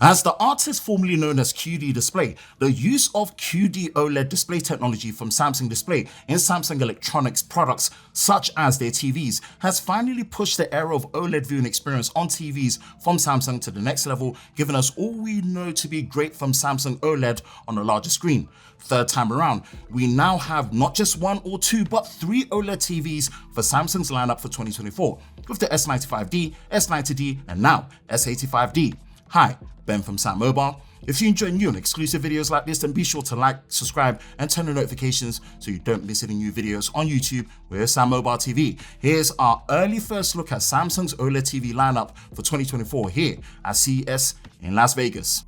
As the artist formerly known as QD Display, the use of QD OLED display technology from Samsung Display in Samsung Electronics products such as their TVs has finally pushed the era of OLED viewing experience on TVs from Samsung to the next level, giving us all we know to be great from Samsung OLED on a larger screen. Third time around, we now have not just one or two, but three OLED TVs for Samsung's lineup for 2024, with the S95D, S90D, and now S85D. Hi, Ben from SamMobile. If you enjoy new and exclusive videos like this, then be sure to like, subscribe, and turn on notifications so you don't miss any new videos on YouTube with SamMobile TV. Here's our early first look at Samsung's OLED TV lineup for 2024 here at CES in Las Vegas.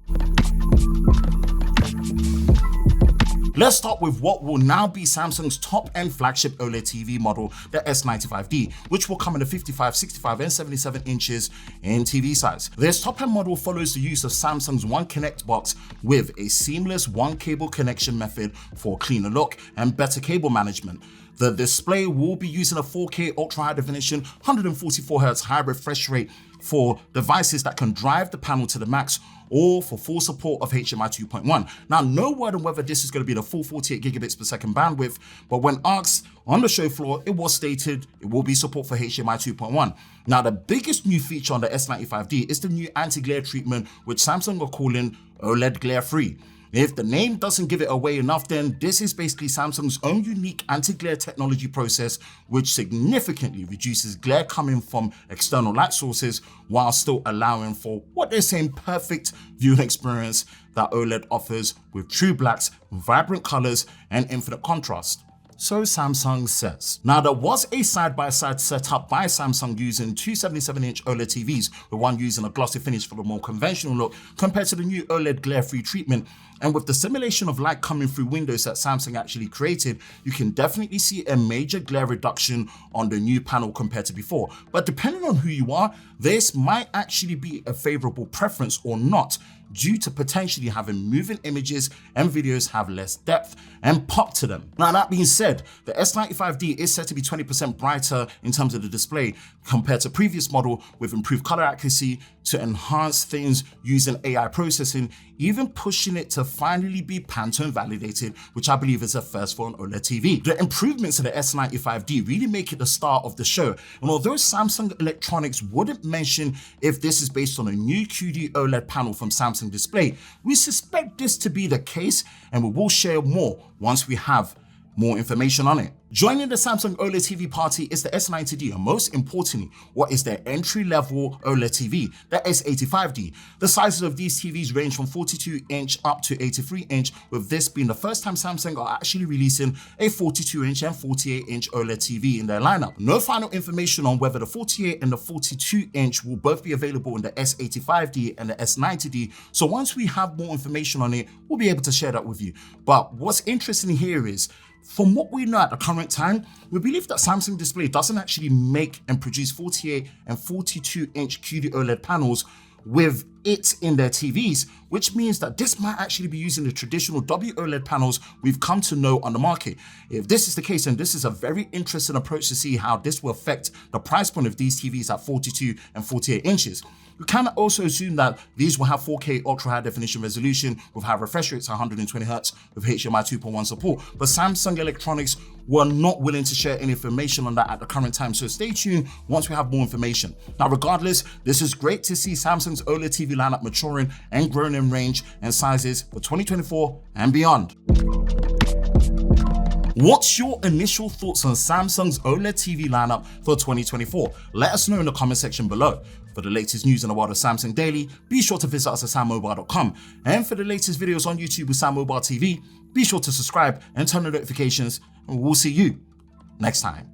Let's start with what will now be Samsung's top-end flagship OLED TV model, the S95D, which will come in the 55, 65, and 77 inches in TV size. This top-end model follows the use of Samsung's One Connect box with a seamless one-cable connection method for cleaner look and better cable management. The display will be using a 4K ultra-high definition, 144Hz high refresh rate for devices that can drive the panel to the max, or for full support of HDMI 2.1. Now, no word on whether this is going to be the full 48 gigabits per second bandwidth, but when asked on the show floor, it was stated it will be support for HDMI 2.1. Now, the biggest new feature on the S95D is the new anti-glare treatment, which Samsung are calling OLED glare free. If the name doesn't give it away enough, then this is basically Samsung's own unique anti-glare technology process, which significantly reduces glare coming from external light sources while still allowing for what they're saying perfect viewing experience that OLED offers with true blacks, vibrant colors, and infinite contrast. So Samsung says. Now, there was a side-by-side setup by Samsung using two 77-inch OLED TVs, with one using a glossy finish for the more conventional look compared to the new OLED glare-free treatment. And with the simulation of light coming through windows that Samsung actually created, you can definitely see a major glare reduction on the new panel compared to before. But depending on who you are, this might actually be a favorable preference or not, due to potentially having moving images and videos have less depth and pop to them. Now, that being said, the S95D is set to be 20% brighter in terms of the display compared to previous model, with improved color accuracy to enhance things using AI processing, even pushing it to finally be Pantone validated, which I believe is a first for an OLED TV. The improvements to the S95D really make it the star of the show, and although Samsung Electronics wouldn't mention if this is based on a new QD OLED panel from Samsung Display, we suspect this to be the case, and we will share more once we have more information on it. Joining the Samsung OLED TV party is the S90D, and most importantly, what is their entry-level OLED TV, the S85D. The sizes of these TVs range from 42-inch up to 83-inch, with this being the first time Samsung are actually releasing a 42-inch and 48-inch OLED TV in their lineup. No final information on whether the 48 and the 42-inch will both be available in the S85D and the S90D, so once we have more information on it, we'll be able to share that with you. But what's interesting here is, from what we know at the current time, we believe that Samsung Display doesn't actually make and produce 48 and 42-inch QD OLED panels with it in their TVs, which means that this might actually be using the traditional WOLED panels we've come to know on the market. If this is the case, then this is a very interesting approach to see how this will affect the price point of these TVs at 42 and 48 inches. We can also assume that these will have 4K ultra high definition resolution with high refresh rates, 120Hz with HDMI 2.1 support, but Samsung Electronics were not willing to share any information on that at the current time, so stay tuned once we have more information. Now, regardless, this is great to see Samsung's OLED TV lineup maturing and growing in range and sizes for 2024 and beyond. What's your initial thoughts on Samsung's OLED TV lineup for 2024? Let us know in the comment section below. For the latest news in the world of Samsung Daily, be sure to visit us at SamMobile.com. And for the latest videos on YouTube with SamMobile TV, be sure to subscribe and turn on notifications, and we'll see you next time.